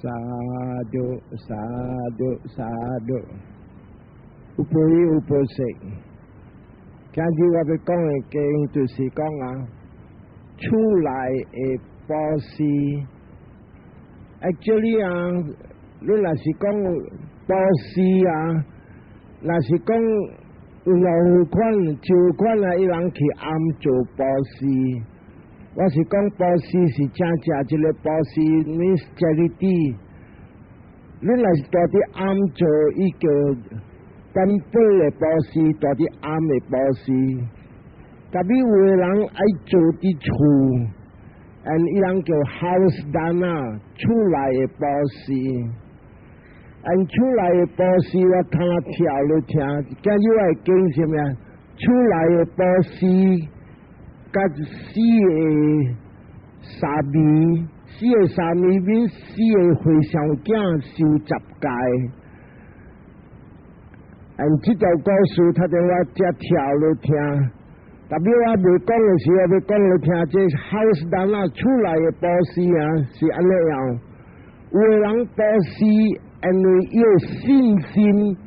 Sadhu, sadhu, sadhu. 有悲有悲喜。今日我要讲的經就是講啊，厝內的寶士。Actually 啊，你若是講寶士啊，若是講樓款、酒款啊，伊人去暗做寶士。我是講寶士是正一個寶士 ，means charity。你若是到底暗做伊叫根本的寶士，到底暗的寶士。特別有的人愛做啲厝，伊人叫 house dana， 厝內的寶士。厝內的寶士我聽跳了聽，今日我會講什麼？厝內的寶士。甲死的沙彌，死的沙彌面死的和尚囝受十戒。這條故事，他哋我只跳落聽，特別我未講嘅時候，我要講落聽，這 house 單啊出來嘅寶士啊，是安尼樣。有的人寶士，因為有信心，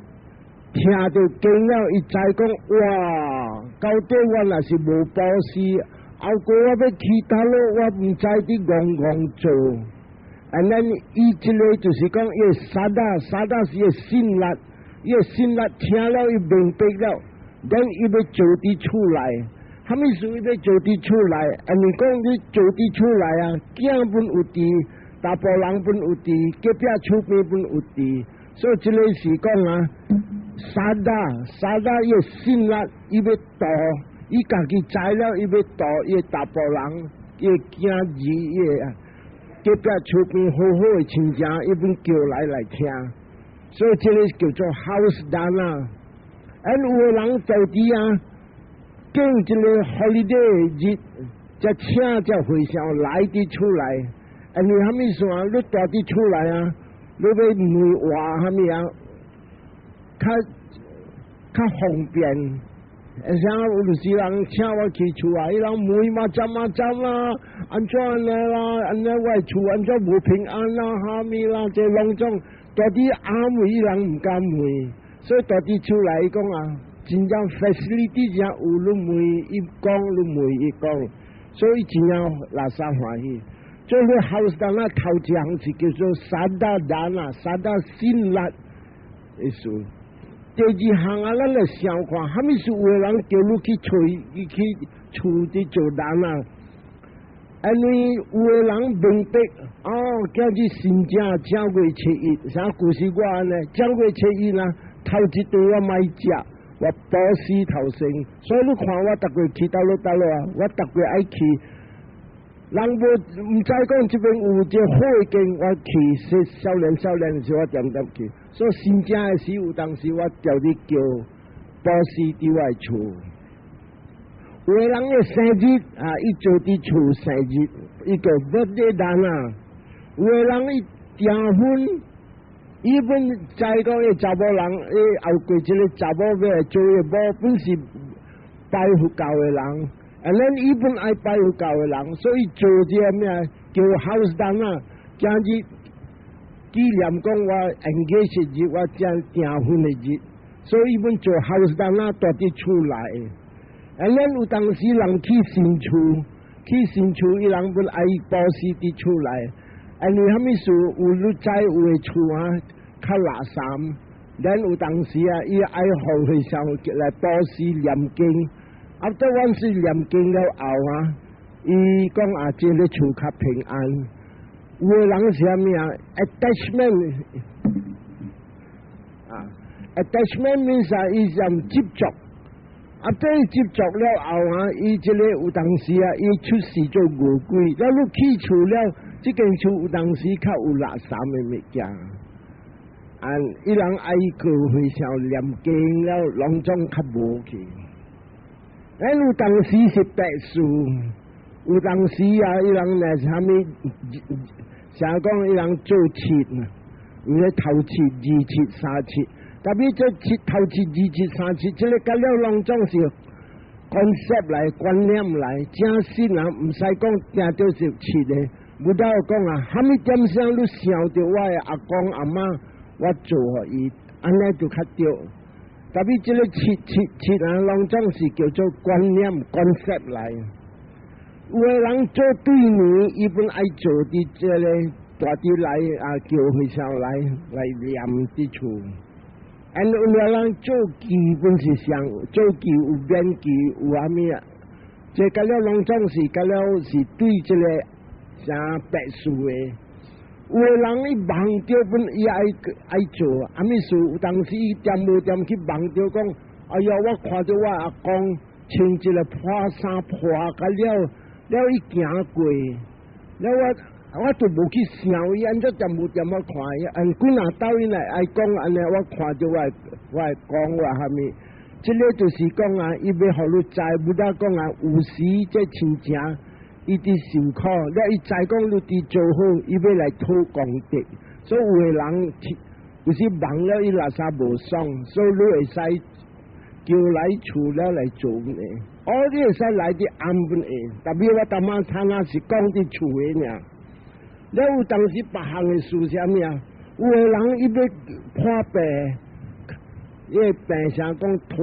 聽到經了，伊知講哇。到底我若是無寶士，後過我要其他咯，我唔知啲戇做。And then 伊即個就是講，伊沙達是伊信力，伊信力聽了伊明白了，等伊要做啲出來。蝦米事伊要做啲出來？你講你做啲出來啊，囝本有啲，大埔人本有啲，隔壁厝邊本有啲，所以即個是講啊。沙達伊信力，伊要度，伊家己知了，伊要度，伊大埔人，伊囝兒，伊隔壁厝邊好好嘅親戚，伊本叫來聽，所以這個叫做 house dana。有的人就啲啊，經這個 holiday 日，就請這會上來啲出來，你蝦米說啊？你帶啲出來啊？你要梅話蝦米啊？較方便，像有就是人請我去厝啊，伊人問嘛針啦，安怎啦，安尼我厝安怎無平安啦，蝦米啦，這攏種到底安慰伊人唔敢問，所以到底厝來伊講啊，真正 facility 真有你問伊講，你問伊講，所以真正垃圾歡喜。做個 house 單啊，頭一項是叫做沙達單啊，沙達信力意思。第二項啊，咱來想看，蝦米是有的人叫你去厝啲做單啊？因為有的人明白，今日新正正月初一，啥故事我安尼，正月初一啦，頭一頓我買食，我寶士頭先，所以你看我逐個去倒落啊，我逐個愛去。人無唔知講這邊有隻好嘅景，我去少年嘅時候，我點去。所以新正嘅時有當時我叫你叫寶士佇我厝。有個人嘅生日啊，伊做佇厝生日，伊叫 birthday dana。有個人伊訂婚，伊本知講伊查某人，後過一個查某要做嘅某本是拜佛教嘅人。伊本愛拜佛教嘅人，所以做啲咩叫 house dana， 今日紀念講我 engage 日，我正訂婚嘅日，所以伊本做 house dana 到啲厝內。有當時人去新厝，伊人本愛寶士啲厝內。你蝦米事有你知有嘅厝啊，較垃圾。有當時啊，伊愛好去上來寶士念經。after 我是念經了後啊，伊講啊，這個厝較平安。有個人是咩啊 ？attachment means 啊，伊就接觸。after 伊接觸了後啊，伊這個有當時啊，伊出事做餓鬼。你起厝了，這間厝有當時較有垃圾嘅物件。伊人愛過會上念經了，攏總較無去。有當時是特殊，有當時啊，伊人呢是蝦米？成日講伊人做節啊，有咧頭節、二節、三節。特別做節頭節、二節、三節，這個甲了攏總是 concept 來觀念來，正信啊，唔使講定到是節嘅，不到讲啊，虾米点声你想着我的阿公阿妈，我做互伊，安尼就较对。特别这个七啊，拢总是叫做观念 concept 来。有的人做对年，伊本爱做伫这个大啲来啊，叫会上来念伫厝。安有的人做基本是上，做基有免基有阿咩啊？这甲了拢总是甲了是对这个啥特殊的。有的人伊忘掉本伊爱做，阿咩事有当时伊点无点去忘掉讲，哎呀，我看到我阿公穿一个破衫破甲了伊行过，了我就无去想伊安怎点无点我看伊，按几若斗伊来爱讲安尼，我看到我讲话虾米，这个就是讲啊，伊要互你知，不但讲啊，有时这亲情。伊伫受苦，了伊知讲你伫做好，伊要来讨功德，所以有的人有时忘了伊垃圾无爽，所以你会使叫来厝了来做呢。你会使来伫安分的，特别我当晚餐是讲伫厝的尔。了有当时别项的事啥物啊？有的人伊要破病，伊个病啥讲拖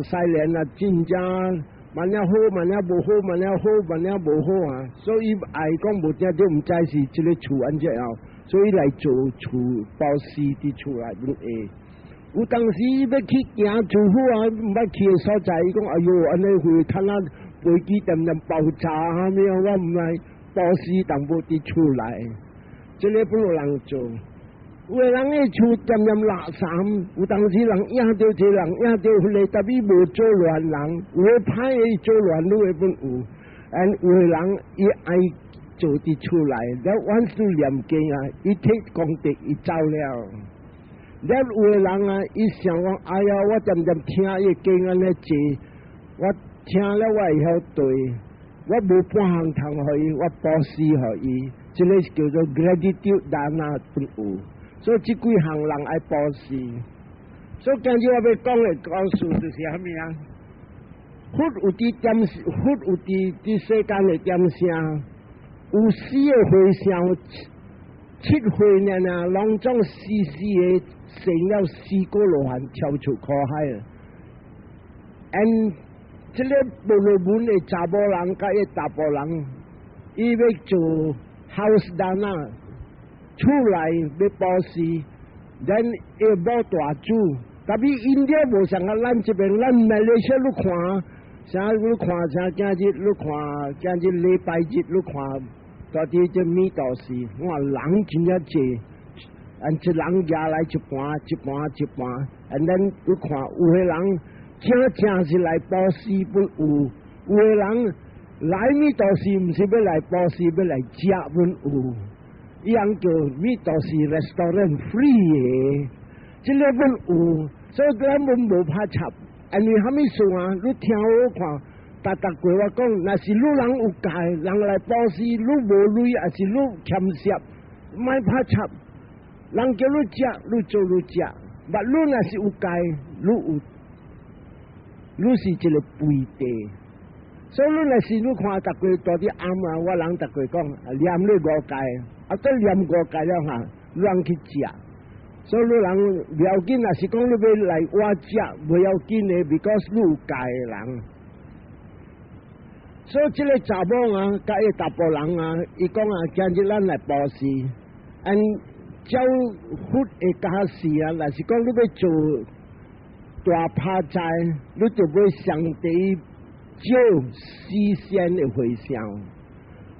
西连啊，真正。万了好，万了无好，万了好，万了无好啊！所以爱讲无听就毋知是即个厝安怎样，所以来做厝包尸伫厝内面下。有当时伊要去行住户啊，毋捌去的所在，伊讲哎哟，安尼会看啊飞机点点爆炸啊咩？我毋来包尸淡薄伫厝内，即个不能人做。有的人个厝点点垃圾，有当时人影到一个人影到迄个，特别无做乱人，有的歹个做乱路的本有，有的人伊爱做伫厝内，了晚时念经啊，伊摕功德伊走了。了有的人啊，伊想讲，哎呀，我点点听伊经安尼坐，我听了我会晓对，我无半项通互伊，我布施互伊，即个是叫做 gratitude 那本有。所以这几项人爱布施，所以今日我要讲的故事就是虾米啊？佛有伫点，佛有伫世间的点声，有四个回向，7回呢，拢总死的成了4个罗汉跳出苦海了。这个婆罗门的查甫人甲伊查甫人，伊要做 house dana。厝内要布施，咱要无大主，特别印度无像啊，咱这边咱马来西亚你看，啥你看啥今日你看今日礼拜日你看，到底这米道士，哇人真正济，这人家来一半，咱你看有的人正是来布施不有的人来米道士唔是要来布施，要来食本有。伊人叫米道士 restaurant free 的，即个本有，所以咱本无拍插。因为虾米事啊？你听我看，逐过我讲，若是你人有戒，人来布施，你无累，还是你欠涉，莫拍插。人叫你食，你做你食；，但你若是有戒，你是一个肥地。所以你若是你看逐过到底暗啊，我人逐过讲，念你5戒。再念5戒了哈，你人去食，所以你人不要紧，若是讲你要来我食，不要紧的 ，because 你有戒的人。所以这个查某啊，甲伊查甫人啊，伊讲啊，今日咱来布施，照佛的假释啊，若是讲你要做大拍斋，你就要上帝照事先的回向。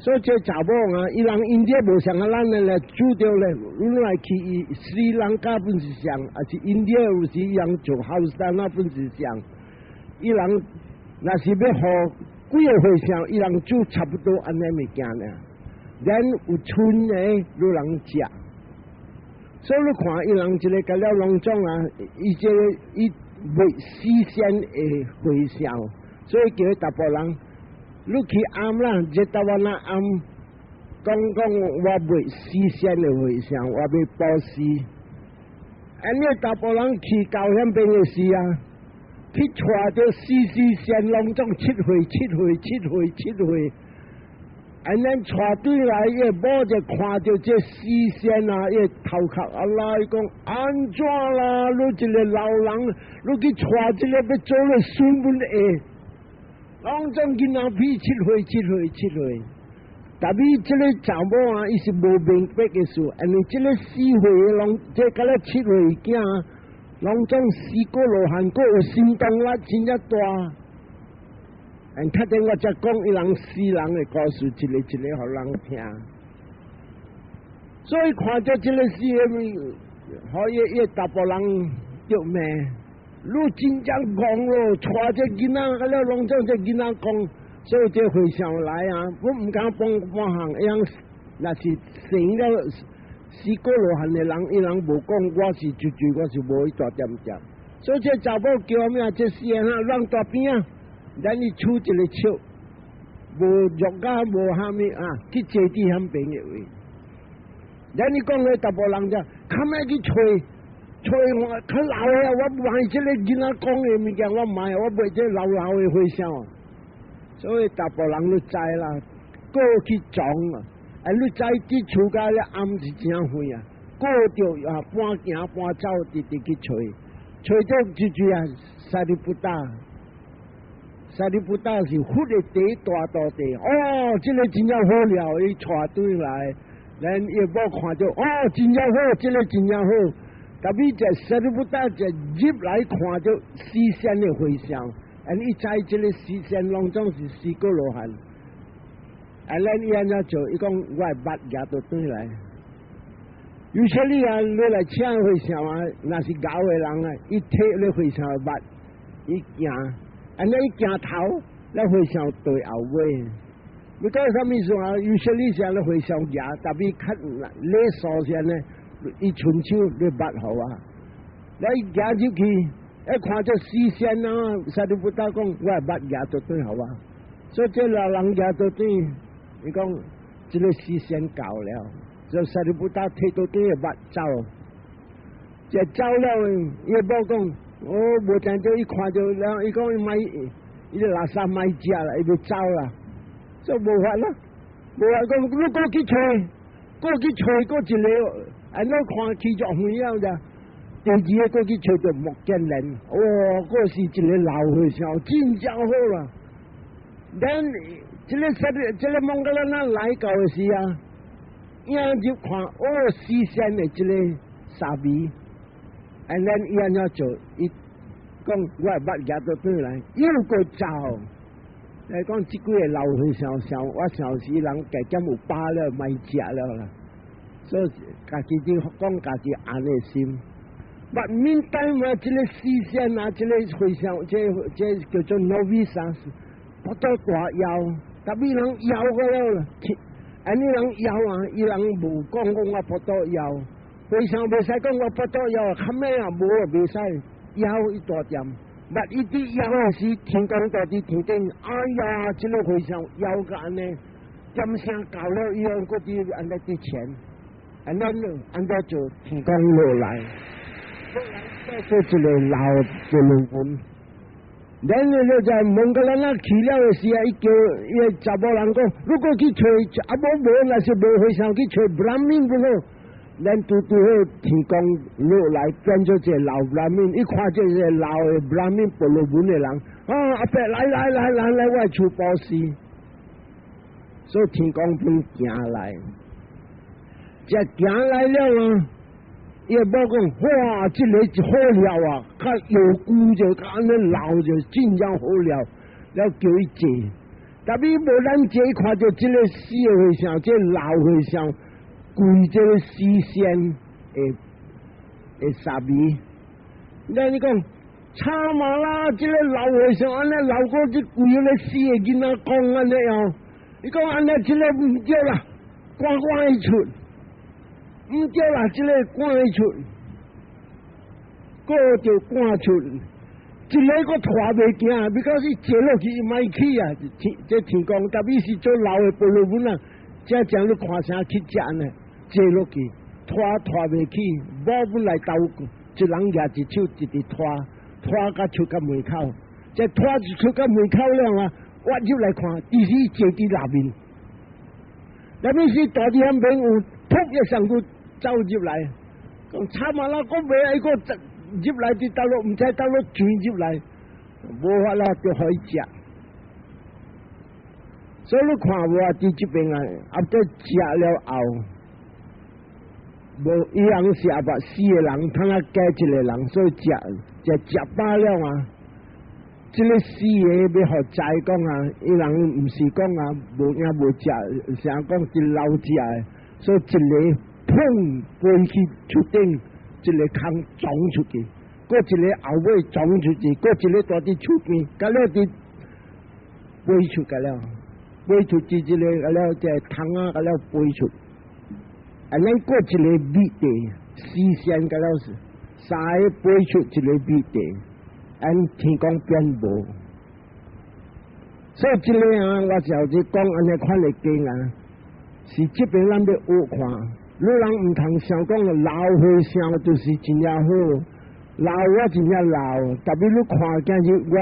所以这查某啊，伊人印度无像啊，咱来煮掉咧，你来去斯里兰卡本是像，还是印度有时伊人做后山那本是像，伊人若是要互几个回向，伊人煮差不多安尼物件咧，咱有剩的你人食。所以你看伊人一个甲了拢总啊，伊这个伊为事先的回向，所以叫查甫人。你去暗啦，日到我那暗，讲我未事先的回向，我要布施。你大部人去教那边的事啊，去带着事先拢总7回，安尼带队来，伊某就看到这视线啊，伊头壳啊啦，伊讲安怎啦？你一个老人，你去带一个要做了孙本下，拢总囡仔比7岁，但比这个查某啊，伊是无明白的事，安尼这个4岁的拢，这甲咧7岁囝，拢总4个罗汉个有心动力真正大。确定我才讲伊人死人的故事，一个互人听。所以看到这个事，可以大部人着命。你真正讲咯，带这囡仔，个了拢总这囡仔讲，所以这回想来啊，我唔敢帮行，伊人若是生了4个罗汉的人，伊人无讲我是绝，我是无一大点。所以这查某叫咩？这事啊，让大边啊！咱伊出一个笑，无肉家无虾米啊，去坐地遐边个位。咱伊讲个大部人就，看咩去吹我，较老个我唔买这个囡仔讲个物件，我唔买，我买这老个回声。所以大部人都知啦，过去撞啊，你知啲厝家咧暗是真灰啊，过着啊半行半走，直去吹到就啊，沙利不大。沙利不大是忽的地大地，哦，这个真正好了，伊带队来，咱也无看到，哦，真正好，这个真正好。特别在沙利不大就入来看到视线的回响，伊在这个视线当中是4个罗汉，咱伊安怎做？伊讲我捌夹到队来，有些你啊，你来请回响啊，那是搞的人啊，伊摕咧回响捌，伊行。安尼伊行头，咱回想对后尾。你讲啥物事啊？有些你像咧回想夹，特别较咧疏先呢，伊伸手咧捌好啊。咱夹入去，看到视线啊，啥都不大讲，我捌夹到对好啊。所以这老人夹到对，你讲这个视线够了，就啥都不大摕到对捌走，这走了，伊无讲。我无听到伊看到，然后伊讲伊买，伊个垃圾买食啦，伊要走啦，所以无法啦，无法讲，你过去吹，过一个，安尼看起就远了咋？第2个过去吹到木建人，哦，嗰是一个老和尚，真正好啦。咱这个蒙哥咱来到的时啊，伊就看哦，视线的这个沙味。咱伊安怎做？伊讲我捌夹到转来，又个走。来讲即几个老和尚，我想是人家减有饱了，卖食了啦。所以家己就讲家己安尼心。but meantime 嘛，这个视线啊，这个回想，这叫做 novice， 不到大腰，特别人腰个了，安尼人腰啊，伊人无讲我不到腰。回想袂使讲我不到腰，较咩啊无袂使腰一大点，但伊啲腰是天公到伫天顶，哎呀，这个回想腰个安尼，尖声搞了以后，嗰啲安尼啲钱，安怎做天公落来，做一个老一路分。然后就在蒙哥咱那去了的时啊，伊叫伊查某人讲，如果去找啊无那是无回想去找brahmin不好。咱拄好天公落来变做一个老 brahmin， 一看这个老的 brahmin 婆罗门的人，啊阿伯来，我出报喜，所以天公便行来，这行来了啊，伊无讲哇，这个好了啊，较有故就较安尼老就真正好了，了叫伊坐，特别无咱坐看到这个死的和尚，这老和尚。规这个视线会傻逼，那你讲差嘛啦？这个老和尚安尼老过这规个死的囡仔讲安尼哦，你讲安尼这个唔对啦，赶伊出，唔对啦，这个赶伊出，个就赶出，一个个拖袂行，比较是坐落去伊卖去啊，这天公特别是做老的婆罗门啊，这将你看啥去食呢？坐落去，拖袂起，某本来斗，一人举一手一直拖到出到门口，这拖出到门口了啊，我入来看，伊是坐伫内面，那边是大地上边有突一声佢走入嚟，講慘啊啦！我未係個入嚟啲大陸，唔使大陸轉入嚟，冇法啦，就可以食。所以你看我啲這邊啊，après食了後，無伊人是阿伯死嘅人，通下加一個人，所以食飽了啊。即個死嘅要學仔講啊，伊人唔是講啊，無影無食，成講是老食嘅，所以一個砰飛去出頂，一個空撞出去，嗰一個後尾撞出去，嗰一個大啲出邊，咁了啲飛出去了，飛出去一個咁了即係湯啊，咁了飛出，啊，咱嗰一個米地，四線咁了是，三個飛出一個米地。按天公變無，所以這個啊，我就係講安尼款嘅經啊，是這邊咱要學看，你人唔通想講老和尚就是真正好，老我真正老，特別你看見就我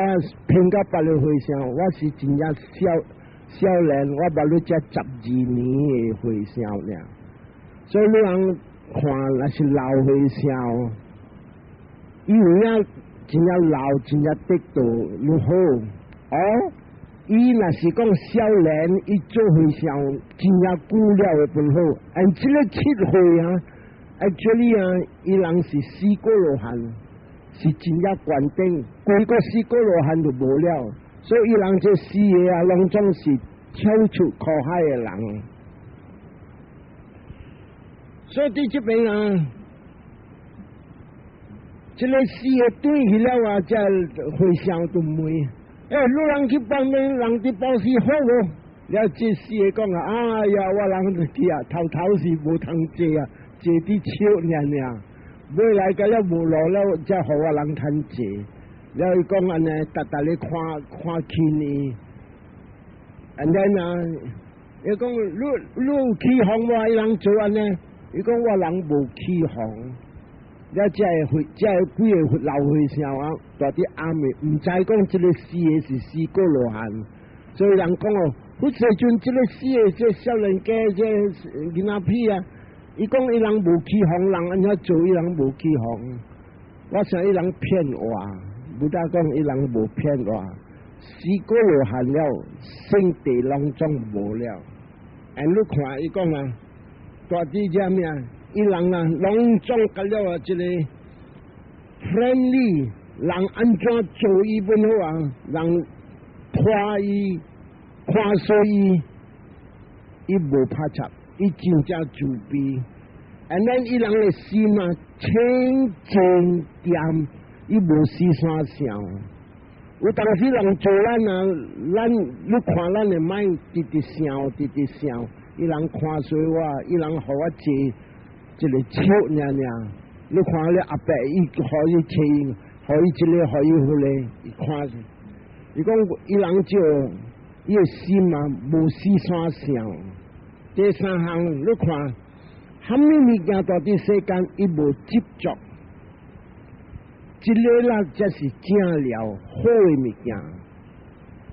評價別個和尚，我是真正少年，我把你只12年嘅和尚呢，所以你人看那是老和尚，因為啊。真正老，真正得道，如好哦！伊若是講少年，伊做和尚，真正久了嘅本好。按這個7歲啊，actually啊，伊人是4個羅漢，是真正關頂，幾個4個羅漢就無了。所以伊人這4個啊，攏總是超出苦海嘅人。所以喺這邊啊。這個死嘅對去了啊，才回想都沒。你人去幫你，人哋幫是好喎。了這死嘅講啊，哎呀，我人去啊，頭是無通坐啊，坐啲笑呢。未來個了無路了，才好我人通坐。了伊講安尼，逐日看見你，and then 啊，伊講你有起哄喎，伊人做安尼，伊講我人無起哄。了即係幾個老和尚啊，大啲阿妹唔知講這個死嘅是4個羅漢，所以人講哦，好似像這個死嘅這少年家這囡仔屁啊，伊講伊人無起哄，人安怎做伊人無起哄，我想伊人騙話，不但講伊人無騙話，4個羅漢了，聖地攏總無了，你看伊講啊，大啲只咩啊？伊人啊，攏總個了啊，一個 friendly， 人安怎做伊本好啊，人拖伊、看衰伊，伊無拍插，伊真正自卑。and then 伊人嘅心啊，清淨掂，伊無思啥想。有當時人做咱啊，你看咱嘅mind直想，伊人看衰我，伊人互我坐。一個笑娘娘，你看咧阿伯伊可以聽，可以一個可以好咧，伊看，伊講伊人就伊個心啊無思啥想，這3項你看，蝦米物件到啲世間伊無執着，一個啦才是正了好嘅物件，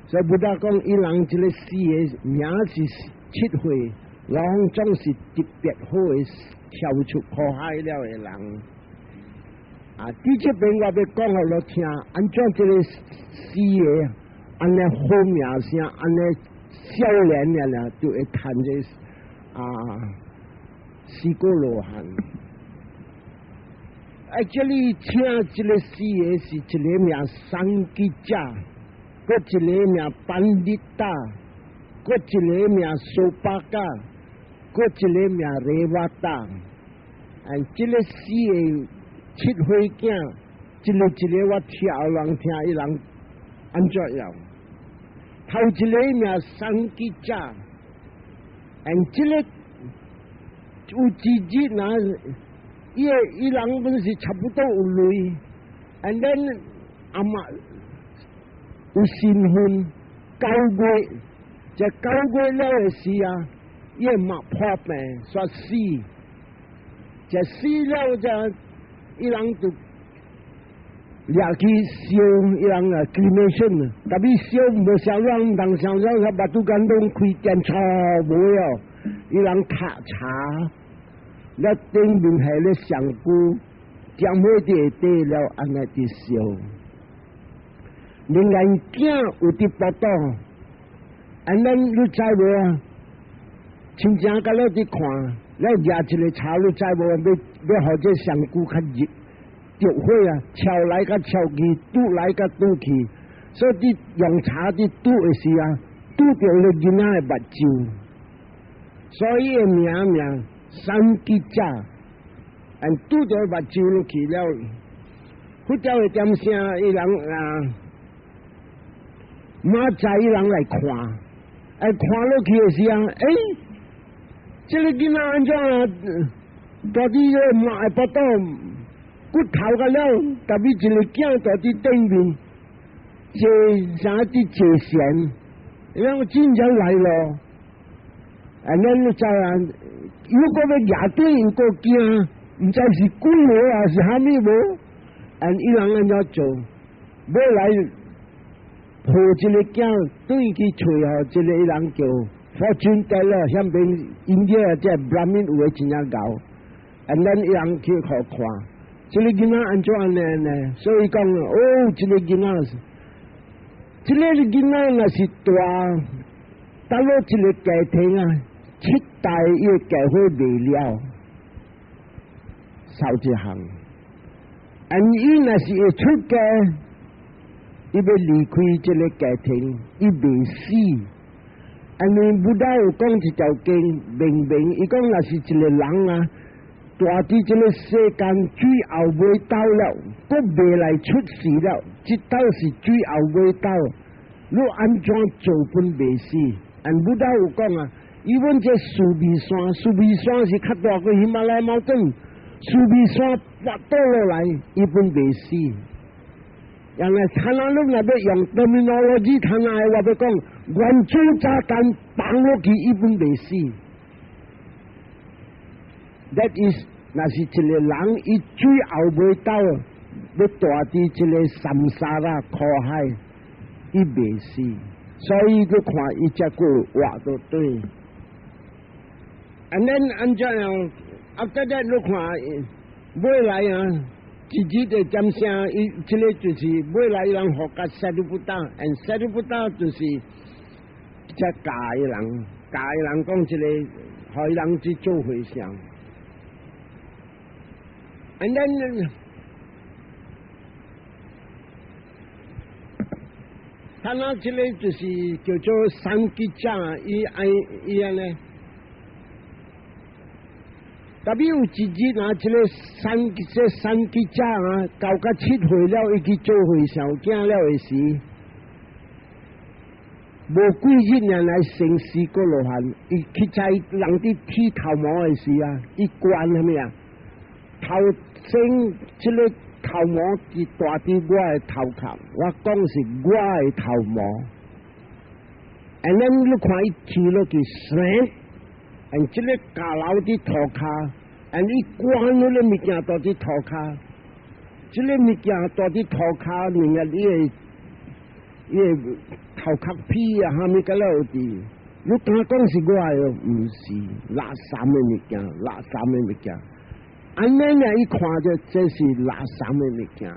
所以不但講伊人這個死嘅名是7歲，攏總是特別好嘅。跳出苦海了嘅人，啊！啲這邊我要講互你聽，安怎這個死嘅，安尼好名聲，安尼少年嘅就會談這4個羅漢。這裡聽這個死嘅是一個名三吉家，嗰一個名班迪達，嗰一個名蘇巴加。嗰一個名雷瓦達，這個死嘅7歲囝，一個我聽人聽伊人安怎樣？頭一個名三吉扎，這個有自己嗱，伊人本是差不多有類，and then 阿媽有新婚9月，這9月了嘅時啊。伊嘛破病，煞死，就死了就伊人就掠去燒，伊人啊 cremation，特別燒唔到燒人，唔通燒人，佢把肚間攏開電炒無了，伊人读茶，了顶面系咧上古，点火伫底了，安尼伫烧。另外囝有伫报道，安尼你知无啊？亲情甲了伫看，了举一个茶，你知无？要互这上古较热，着火啊，敲来甲敲去，拄来甲拄去，所以伫用茶伫拄的时啊，拄着了囡仔的目睭，所以的名三吉仔，拄着目睭落去了，佛教的点声，伊人啊，马仔伊人来看，看落去的时啊，这个囡仔安怎啊？大啲个马会巴肚骨头个了，特别一个囝大啲顶面，坐啥啲坐线，然后真正来咯。咱就知啊，如果要牙对人个惊，唔知是鬼魔啊，是虾米无？伊人安怎做？要来抱一个囝对去找哦，一个伊人叫fortune teller，向边印度即系 Brahmin 有诶真正搞。咱伊人去互看，这个囡仔安怎安尼呢？所以讲这个囡仔，这个囡仔若是大，到了一个家庭啊，7代伊会家伙未了，少一项。伊若是会出家，伊要离开这个家庭，伊未死。布达有讲一条经，明，伊讲若是一个人啊。大伫这个世间最后尾到了，都未来出世了，这道是最后尾到，你安怎做本未死？不但有讲啊，伊阮这苏比山是较大个喜马拉雅毛顶，苏比山滑倒落来，伊本未死。人来看下你若要用 terminology 看下话要讲，原子炸弹放落去，伊本未死。That is， 那是一个人，伊最后尾到，要大伫这个三沙啦苦海，伊未死，所以佢看伊只个话都对。And then 安怎样 ？After that， 你看未来啊，自己的讲声，伊这个就是未来人学甲萨利布达 ，and 萨利布达就是只教的人讲这个，互伊人去做回向。And then， 他那这个就是叫做三吉仔，伊安呢？特别有自己拿这个三吉仔啊，到甲7岁了，伊去做回向囝了的时，无几日人来成事过罗汉，伊去在人哋剃头毛的时啊，伊关虾米啊？头先这个头毛是大伫我的头壳，我讲是我的头毛。And then 你看伊剃落去酸，and 这个假老伫头壳 ，and 伊关了个物件大伫头壳，这个物件大伫头壳，另外伊个头壳皮啊，虾米个了伫，你敢讲是我的，唔是垃圾的物件，垃圾的物件。安尼呢，伊看着这是垃圾的物件，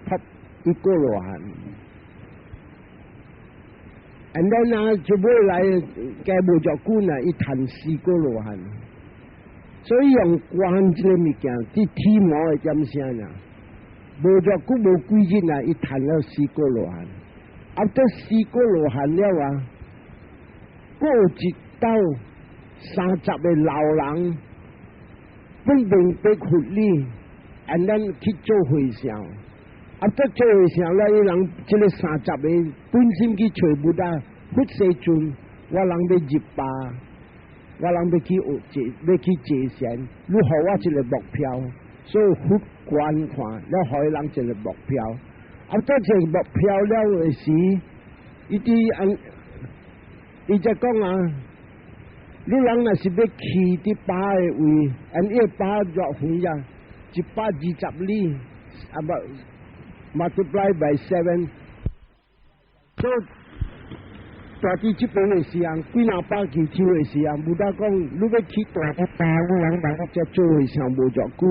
啪一过罗汉。And then 啊，就未来该无着久呢，伊谈4个罗汉。所以用关这个物件，啲剃毛的点声啊，无着久无几日啊，伊谈了4个罗汉。after 4个罗汉了啊，过一道30个老人。本定被活力 ，and then 去做回向。after 做回向了，伊人这个30个本身去找不到，佛世尊，我人要入巴，我人要去要去借钱，你给我一个目标，所以佛观看，了给人一个目标。after 这个目标了的时，伊就讲啊。你人若是要去伫巴的位，伊巴偌远啊，120里，about multiply by 7，so 大伫即边的时阵，几若百支抽的时阵，无得讲你要去大个大，我人大个只做的时候无偌久。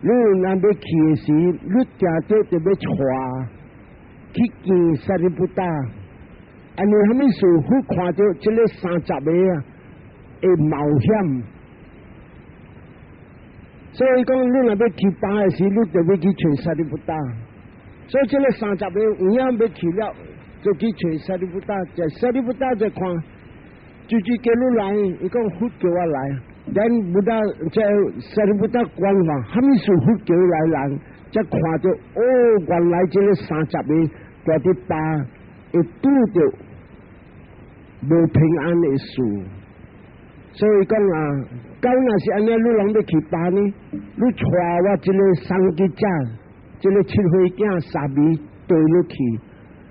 你若要去的时，你定着就要带去见萨利布达。安尼虾米事？去看到即个30个啊的冒险。所以讲，你若要去巴的时，你就要去找萨利布达。所以即个30个有影要去了，就去找萨利布达。就萨利布达就看，就叫你来，伊讲佛叫我来。咱布达即萨利布达官方，虾米事佛叫来人，才看到哦，原来即个30个在伫巴会拄着无平安的事。所以讲啊，到若是安尼，你人要去巴呢？你带我即个送吉者，即个七岁囝沙弥带你去。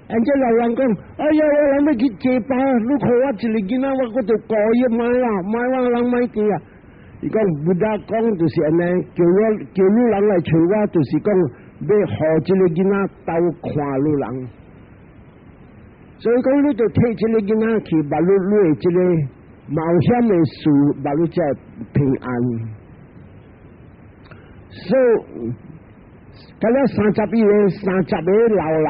人家老人讲，哎呀，我人要去坐巴，你看我一个囡仔，我搁着故意买啦，买我人买地啊。伊讲不大讲就是安尼，叫你人来找我，就是讲要互即个囡仔斗看你人。所以讲，你就替即个囡仔去，把你的即个冒险的事，把你才平安。所以，今日30个老人，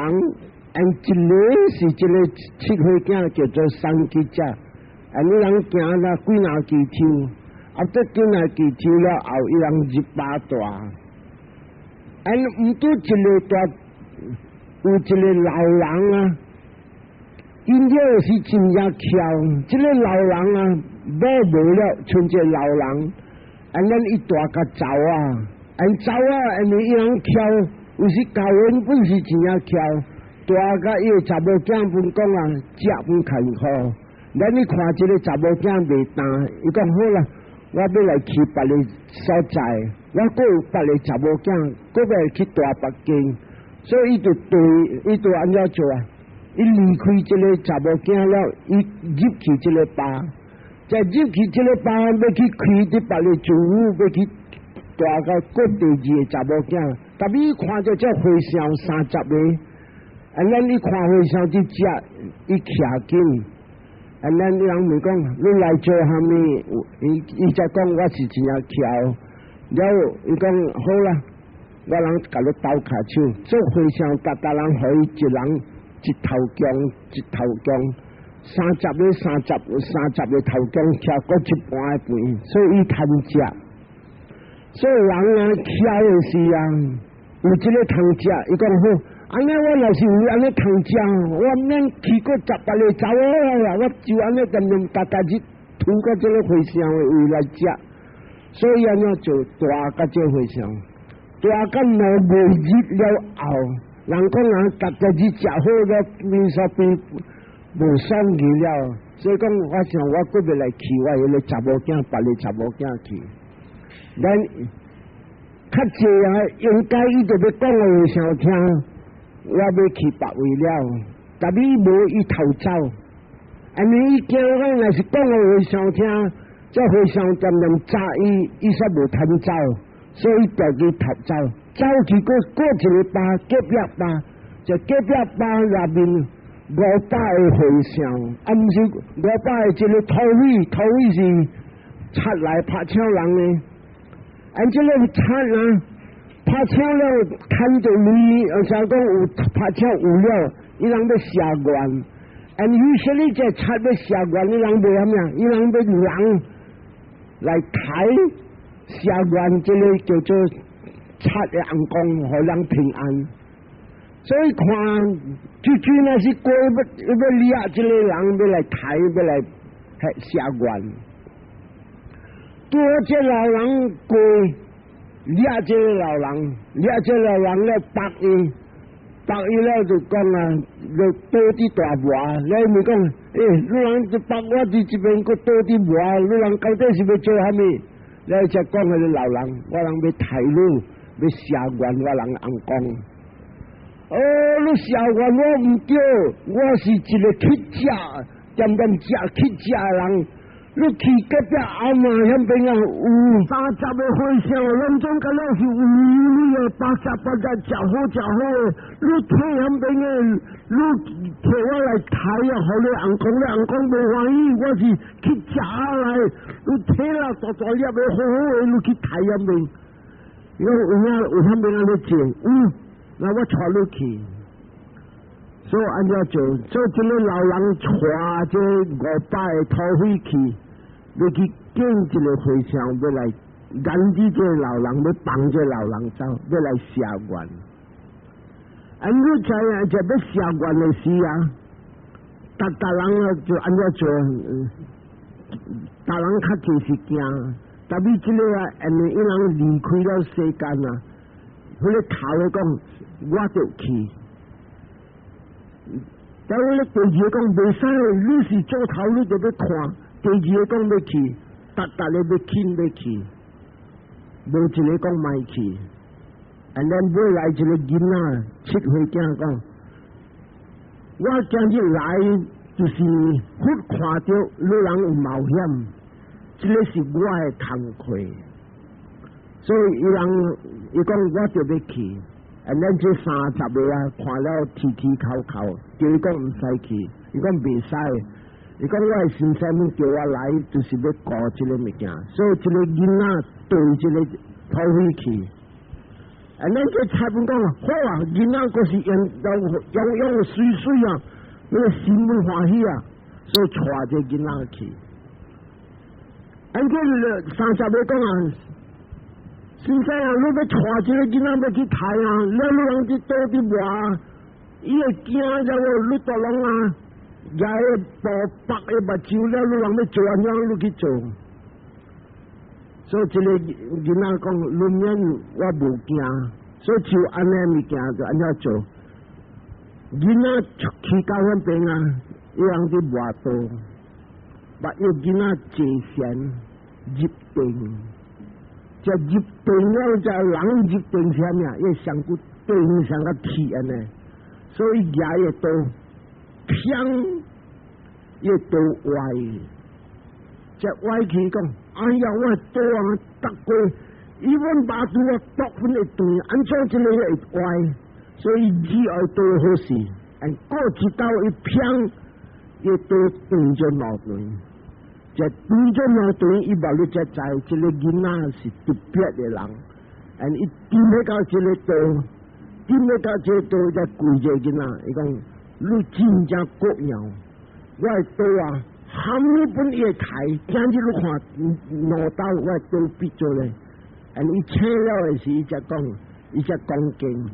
一个是即个7岁囝叫做送吉者，你人行了几若支抽，这几若支抽了后，伊人入巴大，毋拄一个大，有一个老人啊。因这是真正巧，这个老人啊，买无了，剩一个老人，咱伊大甲走啊，走啊，因为伊人巧，有时教原本是真正巧，大甲伊个查某囝分讲啊，食不坎坷，咱你看这个查某囝袂担，伊讲好啦，我要来去别个所在，我搁有别个查某囝，搁要去大北京，所以伊就安怎做啊？伊离开这个查某囝了，伊入去这个巴，再入去这个巴，要去开啲别个住屋，要去大到各第2个查某囝。特别伊看到这回乡30个，咱伊看回乡伫遮，伊徛紧，咱你人问讲，你来做虾米？伊才讲我是真正巧。了后伊讲好啦，我人甲你斗骹手，做回乡，大人可以一人。一头姜，30个头姜徛过一半的饭，所以伊贪食。所以人啊，徛的时啊，有即个通食，伊讲好，安尼我若是有安尼通食，我免去过18个走啦，我就安尼点点家己推到即个回乡的位来食。所以安怎做大甲这回乡，大甲5月日了后。人讲人家己食好了，面上边无爽去了，所以讲我想我搁要来去，我迄个查某囝，别个查某囝去。咱较济啊，应该伊就要讲话上听，我要去别位了，但你无伊偷走，尼伊惊讲若是讲话上听，这会上点点早伊煞无贪走，所以就去偷走。走去过一个巴，隔壁巴，就隔壁巴内面500个和尚，毋是500个一个土匪是贼来拍抢人的，这个贼啊拍抢了，看到你，像讲有拍抢有了，伊人要下官，有些你这贼要下官，伊人袂啥物，伊人要人来抬下官，这个叫做。贼的红光，互人平安。所以看，就那是过要掠这个人，要来抬，要来下官。多这老人过掠这个老人，掠这个老人了白伊了就讲啊，就多啲大磨。你咪讲，你人就白我伫这边个多啲磨，你人到底是要做虾米？你才讲迄个老人，我人要抬你。要下官我人红光，你下官我唔对，我是一个乞食，点食乞食的人。你去隔壁后嘛，遐边啊有30个和尚，拢总甲咱是有你个巴扎食好食好诶，你体验边个，你摕我来抬啊，互你红公无欢喜，我是去食来，你体啦大粒诶，好诶，你去抬验边，因为有啥物人咧做，那我带你去。所以按照做，所以这个老人带这500个土匪去，要去建一个会场，要来赶这个老人，要帮这老人走，要来谢愿。你知影，就要谢愿的时啊，大人啊就按照做，大人较济是惊，但你这个啊，伊人离开了世间啊，迄个头咧讲，我就去。但我咧第二个讲袂使，你是做头，你就要看。第二个讲要去，达咧要紧要去，无一个讲卖去。and then 尾来一个囡仔7岁囝讲，我今日来就是看到你人有冒险，这个是我的工课，所以伊讲我就要去。and then 这30个啊，看了啼哭，叫伊讲唔使去，伊讲袂使，伊讲我的先生叫我来，就是要搞这个物件，所以这个囡仔对这个土匪去。and then 这裁判讲好啊，囡仔嗰是用水啊，那个心满欢喜啊，所以带这囡仔去。and 这30个讲啊。先生啊，你要带这个囡仔要去抬啊，你人去倒伫外，伊会惊了哦，你大人啊，也会白的目睭了，你人要做安怎，你去做。所以这个囡仔讲，你免我无惊，所以就安尼物件就安怎做。囡仔去到迄边啊，伊人伫外倒，把伊囡仔坐先入定。就入定了，就人入定啥物啊？伊上骨定上个铁安尼，所以牙也都偏，也都歪。这歪去讲，哎呀，我多啊，得过，伊阮爸拄我夺分的断，安怎这个会歪？所以以后都好事，过一道一偏，也都断就老断。这断咗矛盾，伊把你才知，这个囡仔是特别的人，伊掂起到这个道，掂起到这个道，才跪这囡仔，伊讲你真正国鸟，我的道啊，含你本也抬，今日你看拿刀，我的刀闭咗咧，伊请了的时，伊才讲，伊才讲经。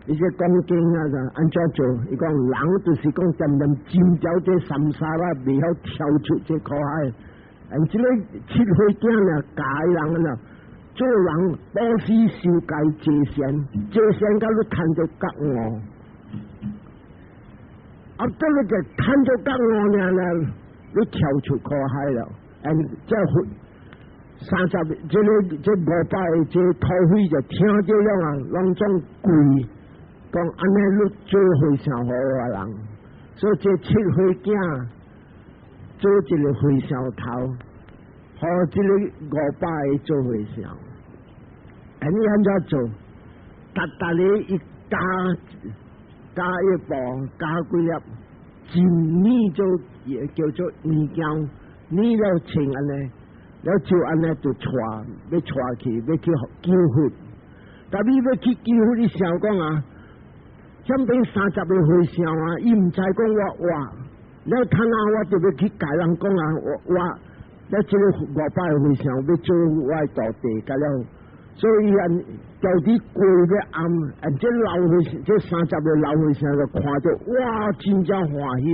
伊这讲经啊，就安怎做？伊讲人就是讲渐渐进走这三沙啦，未晓跳出这苦海。这个7岁囝啊，教人啊，做人保持修戒戒善，戒善到你趁着觉悟，到你就趁着觉悟呢，你跳出苦海了。这30这500个这土匪就听到了啊，拢总跪。讲安尼你做会上好啊人，所以这7岁囝做一个会上头，和这个500个做会上，你安怎做？达咧一加一步加几粒，一年就也叫做年交，年了请安尼，了就安尼就要去救活，但你要去救活，你想讲啊？相比30个会上啊，伊唔知讲我活，了看下我就要去教人讲啊，我了这个500个会上要做我的徒弟，甲了，所以到底过要暗，这老会这30个老会上就看到哇，真正欢喜，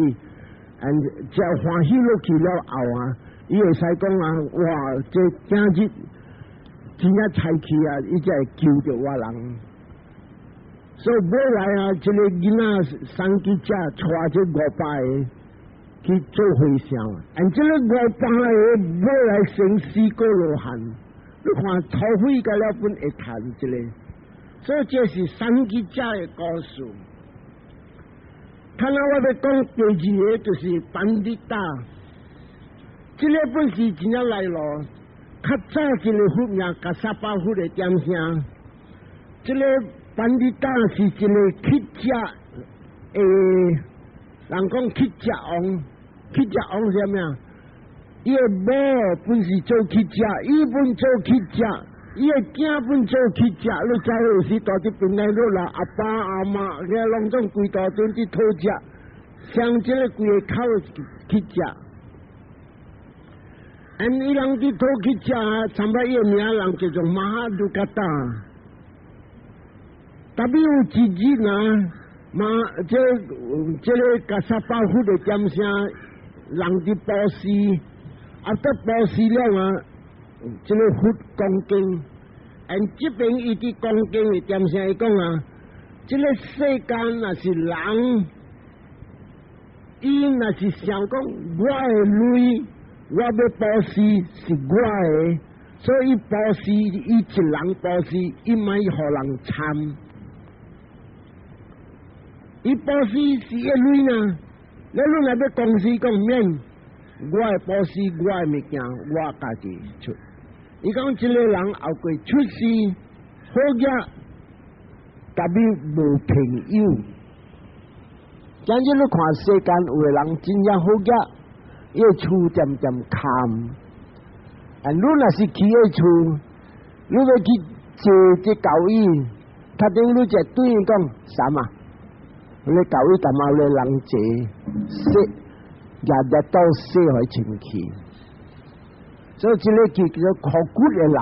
这欢喜落去了后啊，伊会使讲啊，哇，这今日真正才去啊，伊才会救着我人。所以未来啊，这个囡仔生几只带这500个去做会上，这个500个未来生4个罗汉，你看土匪个了本会谈这个，所以这是生几只的故事。看到我哋讲第2个就是班迪达，这个本是真正来咯，较早一个佛名，甲300佛的点声。这个班里大是一个乞食人讲乞食王，乞食王是啥物啊？伊个某本是做乞食，伊本做乞食，伊个囝本做乞食，你知有时大啲边来落啦，阿爸阿妈个拢总规大阵去讨食，像这个规个口乞食。伊人去讨乞食，参拜伊个名人叫做马哈杜卡达。特别有几日啊，这个加沙巴夫的点声，人伫波斯，得波斯了啊，这个佛讲经，这边伊伫讲经的点声，伊讲啊，这个世间若是人，伊若是想讲我的累，我要波斯是我的，所以波斯伊一人波斯，伊咪互人参。伊波斯是一类呢，你论来要公司讲免，我的波斯，我的物件，我家己出。伊讲这个人后过出世好嘢，特别无朋友。今日你看世间有的人真正好嘢，伊个厝点点看，你若是去个厝，你要去坐这教育，他等你只对伊讲啥嘛？你教育干嘛？你人坐说，日日都说喺前期，所以这个叫做考古的人。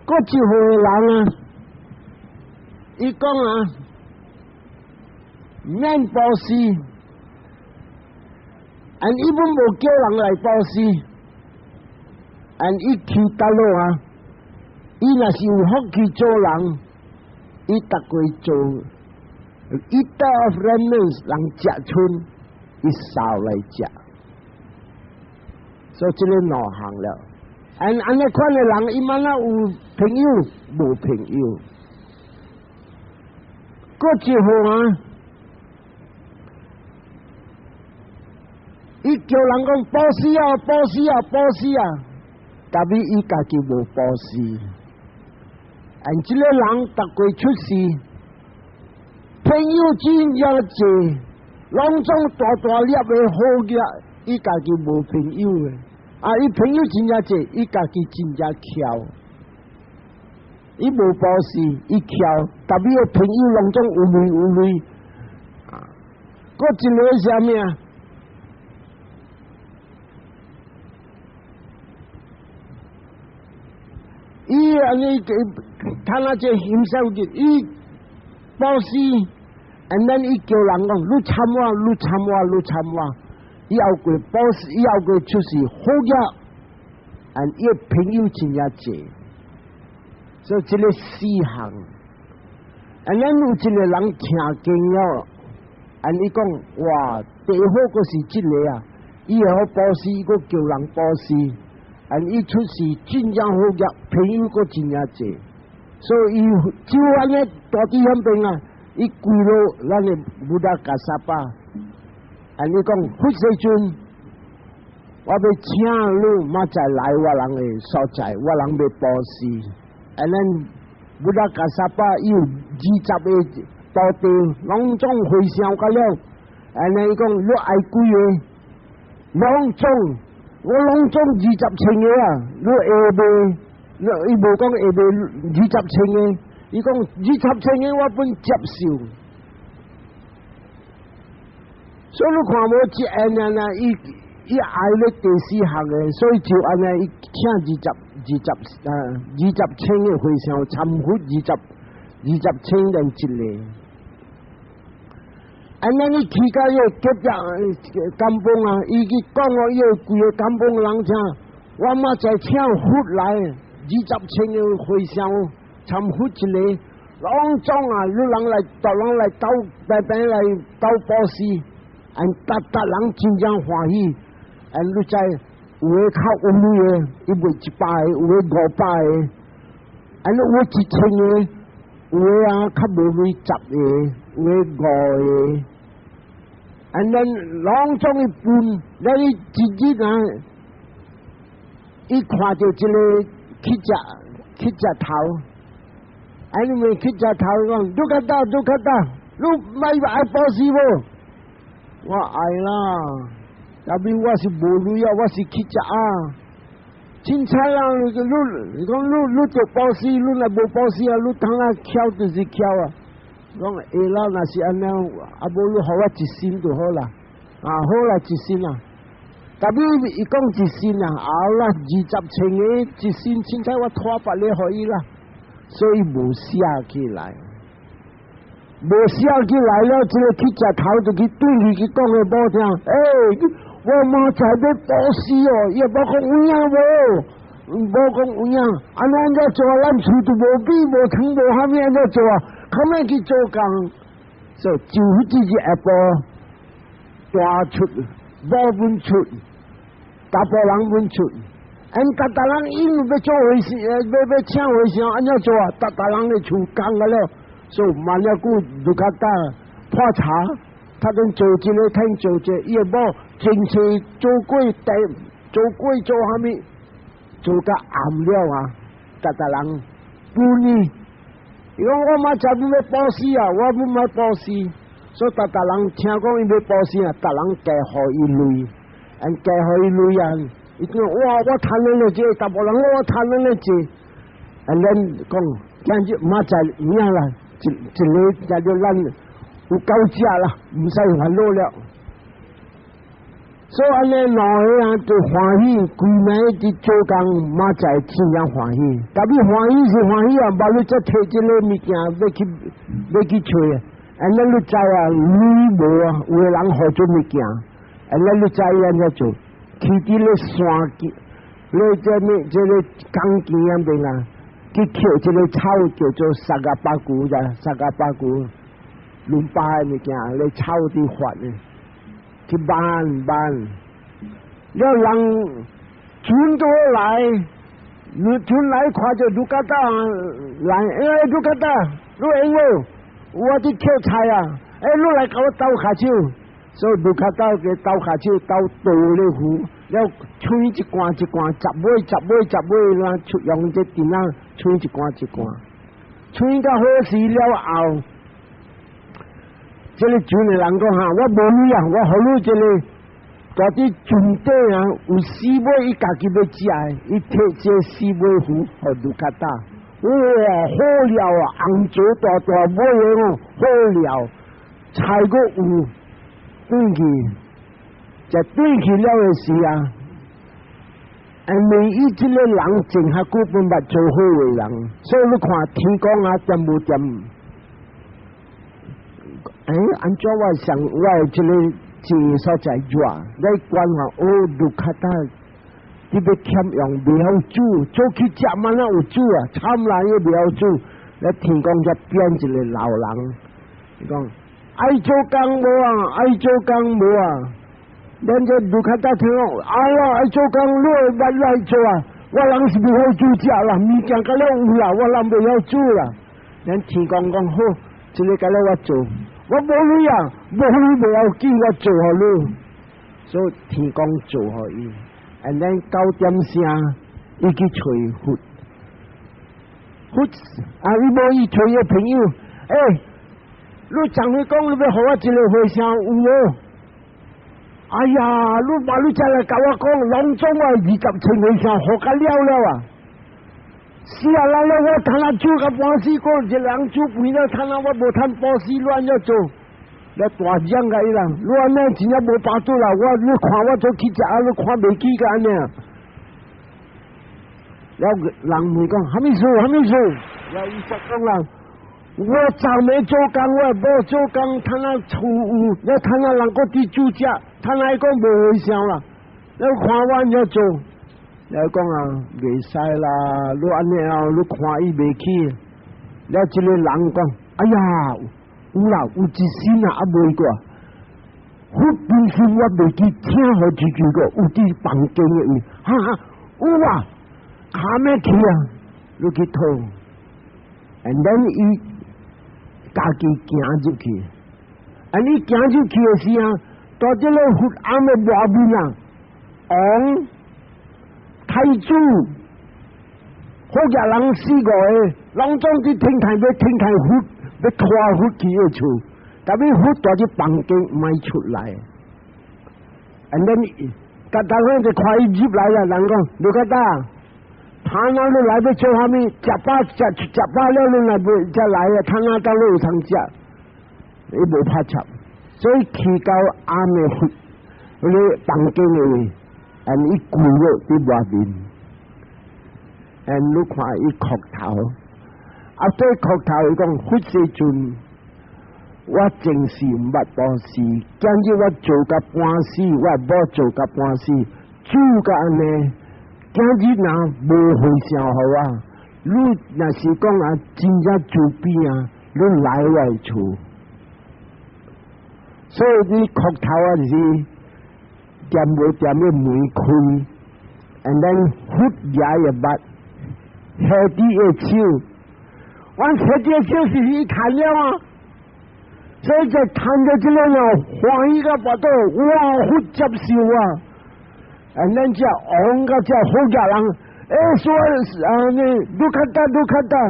嗰一户人啊，伊讲啊，免波斯，伊本无叫人来波斯，伊去得咯啊，伊若是有福气做人，伊逐个做。Eater of remnants 人食春，伊扫来食，所以这个两行了。安尼款的人，伊慢慢有朋友，无朋友。嗰一户啊，伊叫人讲波斯啊，波斯啊，波斯啊，但比伊家己无波斯。这个人逐个出世。朋友真正多，拢总大大粒的好嘢，伊家己无朋友嘅。伊朋友真正多，伊家己真正巧。伊无波斯，伊巧，特别个朋友拢总有类有类。嗰一个是啥物啊？伊安尼他那只享受嘅，伊波斯。And then 伊叫人讲，你参我，你参我，你参我。伊后过波斯，伊后过出世好嘢，and 伊朋友真正多，所以这个四行。And then 有一个人听经了，and 伊讲哇，最好个是这个啊，伊好波斯，伊个叫人波斯，and 伊出世真正好嘢，朋友个真正多，所以伊就安尼到底向边啊？伊归落咱的布达加沙巴，你讲迄时阵，我要请你马再来我人的所在，我人要波斯，咱布达加沙巴有20个土地，拢总回乡个了，伊讲你爱几个，拢总，我拢总20,000个啊，你下卖，伊无讲下卖20,000个。伊讲20,000个我本接受，所以你看无一安尼，伊爱咧第四行嘅，所以就安尼伊请20,000个会上参20,000人一个，安尼伊去到伊结业甘榜啊，伊去讲我伊规个甘榜人听，我嘛在请佛来20,000个会上。参佛一个，拢总啊，你人来斗白白来斗波斯，人真正欢喜，你知有诶较有米诶，伊卖100个，有诶500个，有1000个，有诶啊较无米10个，有诶5个，咱拢总伊分，咱伊一日啊，伊看到一个去食头。你咪去只头讲，都较大，你咪爱保时无？我爱啦，但是我是无女啊，我是去只啊。凊彩啦，你讲你做保时，你若无保时啊，你通啊翘就是翘啊。讲下啦，若是安尼，啊无你互我一身就好啦，啊好啦一身啦。但是伊讲一身啊，后啦20千个一身，凊彩我拖别咧互伊啦，所以无写起来。无写起来了，这个去食头就去对去讲个无听，我妈才要保时哦，也无讲有影无讲有影，安怎做？咱厝就无米无汤无虾米安怎做啊？靠咩去做工？所以就自己下晡大出，无本出，大波人本出。大人因为要做回事，要请回事，安怎做啊？大人咧厝工个了。所以慢了久就较大破茶，他跟做一个听做一个，伊也无真正做过做虾米，做甲暗了啊！大人不呢？伊讲我妈才要保时啊，我不买保时，所以大人听讲伊要保时啊，大人加互伊累，加互伊累啊！伊讲哇，我贪了了这，大部人我贪了了这，咱讲今日妈在咩啦？一个才叫咱有够食啦，唔使烦恼了。所以安尼两个人就欢喜，规暝伫做工，马仔真正欢喜。但是欢喜是欢喜啊，把你再摕一个物件要去找啊。咱你知啊，你无啊，有个人好做物件，咱你知安怎做？去伫咧山间，咧这个钢筋那边啊。去捡一个草叫做沙嘎巴古咋，沙嘎巴古，轮巴的物件，咧草地发的，去搬，了人船都来，船来看着卢卡达来，卢卡达，你会无？我伫捡菜啊，你来甲我斗下手，所以卢卡达给斗下手，斗倒咧湖。了吹一罐，十尾啦，出用这电啊，吹一罐，吹到好时了后，这个船的人讲哈，我无你啊，我互你这个，在啲船底啊，有四尾，伊家己要食的，伊摕这四尾鱼互卢卡达，哇，好料啊，红椒大尾的哦，好料，菜个有，对去。就对起了的事啊！每一这个人种下古本捌做好为人，所以你看天公啊，点无点？按照我想，我这个所在做，你观看卢卡达，你要欠用苗主，做去食嘛那有主啊，参来嘅苗主，那天公就变一个老人，你讲爱做工无啊？爱做工无啊？咱这卢卡达听讲，爱做工，你来做啊！我人是袂晓煮食啦，物件甲了有啦，我人袂晓煮啦。咱天公讲好，这个甲了我做，我无你啊，无你袂要紧，我做互你。所以天公做互伊，and then 9点声，伊去找佛，你无伊找伊朋友，你昨日讲你要互我一个回声有无？哎呀，你再来甲我讲，拢总我20千回声，好甲了啊！是啊，咱我趁下煮甲半死过，一个人煮肥了，趁下我无趁半死乱了做，了大奖个伊人，你安尼真正无巴度啦！你看我做去食，你看袂起个安尼。了人咪讲，虾米事？了伊就讲啦。我昨暝做工，我无做工，趁下厝有，了趁下人个伫煮食，趁下伊讲无回声啦。了看我安怎做，了讲啊，袂使啦，你安尼啊，你看伊袂起。了一个人讲，哎呀，有啦，有一身啊，未过。我本身我袂记听好几句个，有伫房间的位，有啊，下面去啊，你去偷。and then 伊。家己行入去，你行入去的时啊，到这个佛庵的外面啊，王太子好家人死过的，拢总伫天台要天台呼，要拖呼去个厝，但是呼大只房间唔爱出来。and then 甲头先就看伊入来了，人讲刘家大，他那你来要做虾米？食饱了你来不才来啊？他那到你有通食，伊无拍插，所以去到暗暝呼，嗰啲房间里，and 伊跪咗伫外面。and 你看伊磕头，對磕頭伊講，迄時陣我正是毋捌多事，今日我做甲半死，我冇做甲半死，主甲安尼，今日若無回聲互我，你若是講啊真正做邊啊，你來我厝，所以你磕頭啊就是點無點嘅門開 ，and then 忽也嘅捌。下啲嘅手，我下啲嘅手是伊彈了啊，所以就彈到這裡咯，歡喜個巴肚，哇，好接受啊！and then 只昂個只好家人，說你看得，